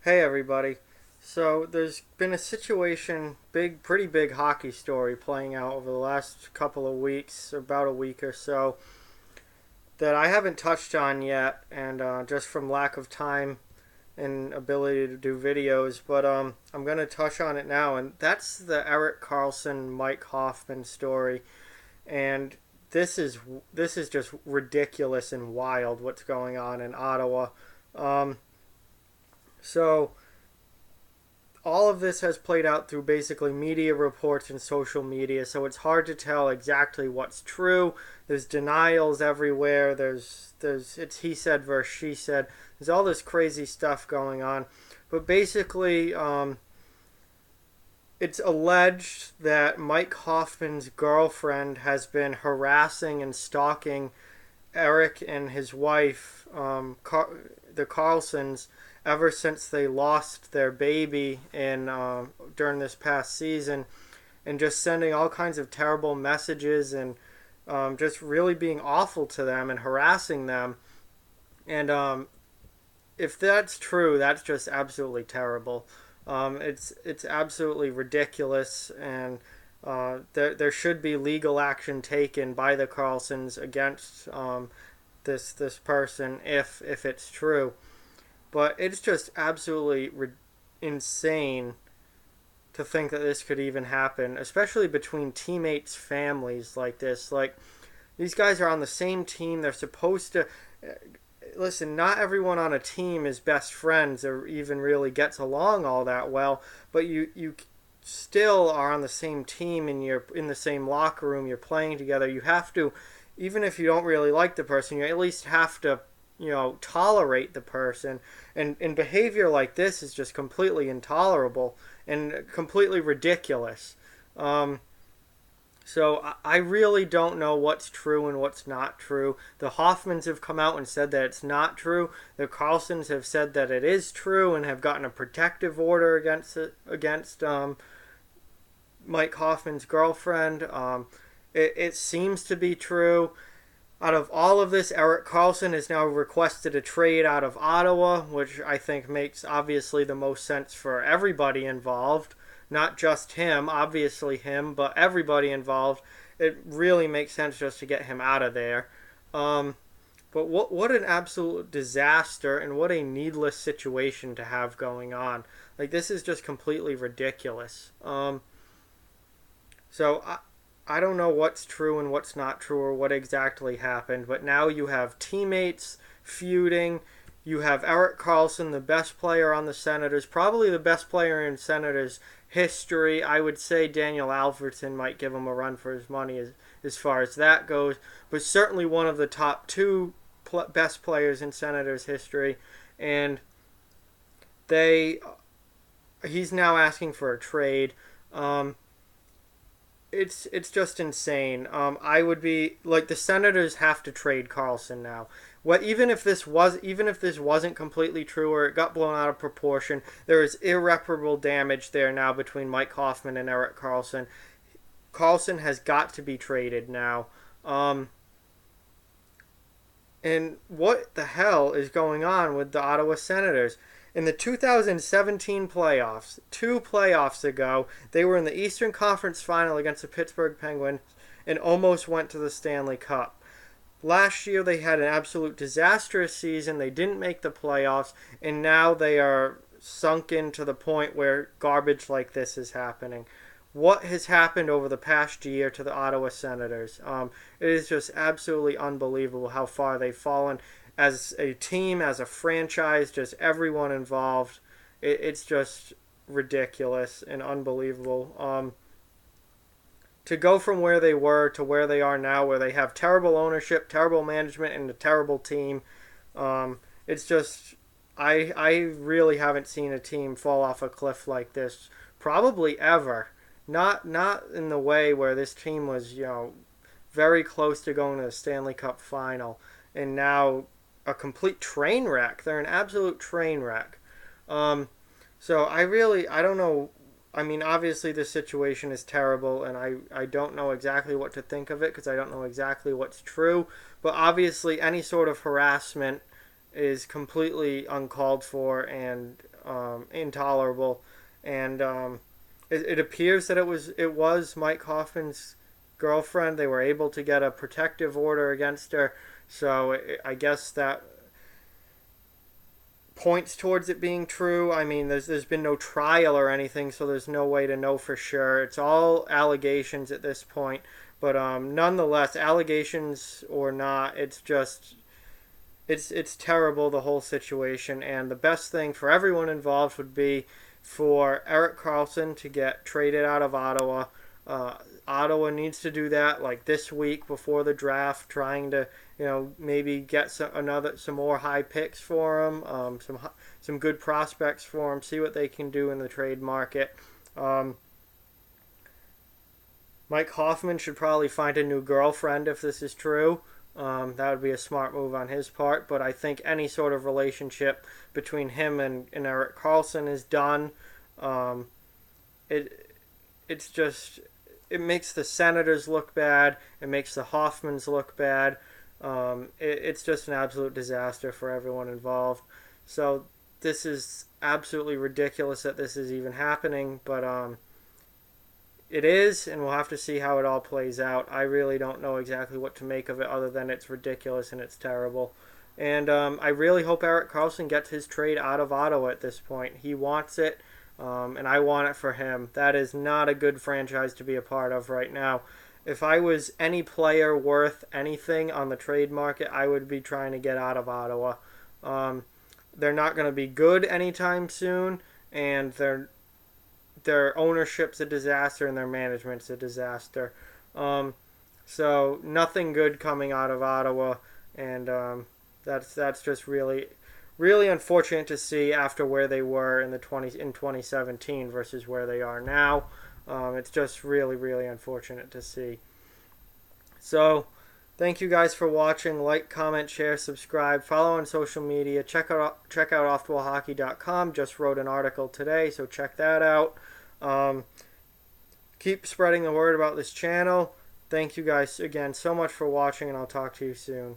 Hey everybody. So there's been a situation, pretty big hockey story playing out over the last couple of weeks, about a week or so, that I haven't touched on yet, and just from lack of time and ability to do videos, but I'm gonna touch on it now, and that's the Erik Karlsson, Mike Hoffman story, and this is this is just ridiculous and wild what's going on in Ottawa. Um, so all of this has played out through basically media reports and social media, so it's hard to tell exactly what's true. There's denials everywhere. There's it's he said versus she said. There's all this crazy stuff going on, but basically, it's alleged that Mike Hoffman's girlfriend has been harassing and stalking Erik and his wife, the Karlssons, ever since they lost their baby in during this past season, and just sending all kinds of terrible messages and just really being awful to them and harassing them. And if that's true, that's just absolutely terrible. It's absolutely ridiculous, and there should be legal action taken by the Karlssons against this person if it's true. But it's just absolutely insane to think that this could even happen, especially between teammates' families like this. Like, these guys are on the same team. They're supposed to. Listen, not everyone on a team is best friends or even really gets along all that well, but you still are on the same team and you're in the same locker room, you're playing together. You have to, even if you don't really like the person, you at least have to, tolerate the person. And behavior like this is just completely intolerable and completely ridiculous. Um, so I really don't know what's true and what's not true. The Hoffmans have come out and said that it's not true. The Karlssons have said that it is true and have gotten a protective order against Mike Hoffman's girlfriend. It seems to be true. Out of all of this, Erik Karlsson has now requested a trade out of Ottawa, which I think makes obviously the most sense for everybody involved. Not just him, obviously him, but everybody involved. It really makes sense just to get him out of there. Um, but what an absolute disaster and what a needless situation to have going on. Like, this is just completely ridiculous. So I don't know what's true and what's not true or what exactly happened, but now you have teammates feuding. You have Erik Karlsson, the best player on the Senators, probably the best player in Senators history. I would say Daniel Alfredsson might give him a run for his money as far as that goes, but certainly one of the top two best players in Senators history. And they, he's now asking for a trade. Um, it's just insane. I would be like, the Senators have to trade Karlsson now. What even if this wasn't completely true or it got blown out of proportion, there is irreparable damage there now between Mike Hoffman and Erik Karlsson. Karlsson has got to be traded now. Um, and what the hell is going on with the Ottawa Senators? In the 2017 playoffs, two playoffs ago, they were in the Eastern Conference Final against the Pittsburgh Penguins and almost went to the Stanley Cup. Last year, they had an absolute disastrous season. They didn't make the playoffs, and now they are sunken to the point where garbage like this is happening. What has happened over the past year to the Ottawa Senators? It is just absolutely unbelievable how far they've fallen as a team, as a franchise, just everyone involved. It's just ridiculous and unbelievable. To go from where they were to where they are now, where they have terrible ownership, terrible management, and a terrible team, it's just I really haven't seen a team fall off a cliff like this probably ever. Not in the way where this team was, very close to going to the Stanley Cup final, and now a complete train wreck. They're an absolute train wreck. Um, so I don't know. I mean, obviously this situation is terrible, and I don't know exactly what to think of it because I don't know exactly what's true. But obviously, any sort of harassment is completely uncalled for and intolerable. And it appears that it was Mike Hoffman's girlfriend. They were able to get a protective order against her, so I guess that points towards it being true. I mean, there's been no trial or anything, so there's no way to know for sure. It's all allegations at this point. But nonetheless, allegations or not, it's terrible, the whole situation. And the best thing for everyone involved would be for Erik Karlsson to get traded out of Ottawa. Uh, Ottawa needs to do that like this week before the draft, trying to maybe get some more high picks for him, some good prospects for him. See what they can do in the trade market. Um, Mike Hoffman should probably find a new girlfriend if this is true. That would be a smart move on his part. But I think any sort of relationship between him and Erik Karlsson is done. Um, it it's just it makes the Senators look bad. It makes the Hoffmans look bad. It's just an absolute disaster for everyone involved. So this is absolutely ridiculous that this is even happening. But it is, and we'll have to see how it all plays out. I really don't know exactly what to make of it other than it's ridiculous and it's terrible. And I really hope Erik Karlsson gets his trade out of Ottawa at this point. He wants it, and I want it for him. That is not a good franchise to be a part of right now. If I was any player worth anything on the trade market, I would be trying to get out of Ottawa. Um, they're not going to be good anytime soon, and their ownership's a disaster and their management's a disaster. So nothing good coming out of Ottawa, and that's just really unfortunate to see after where they were in 2017 versus where they are now. It's just really unfortunate to see. So thank you guys for watching. Like, comment, share, subscribe, follow on social media. Check out offthewallhockey.com. Just wrote an article today, so check that out. Keep spreading the word about this channel. Thank you guys again so much for watching, and I'll talk to you soon.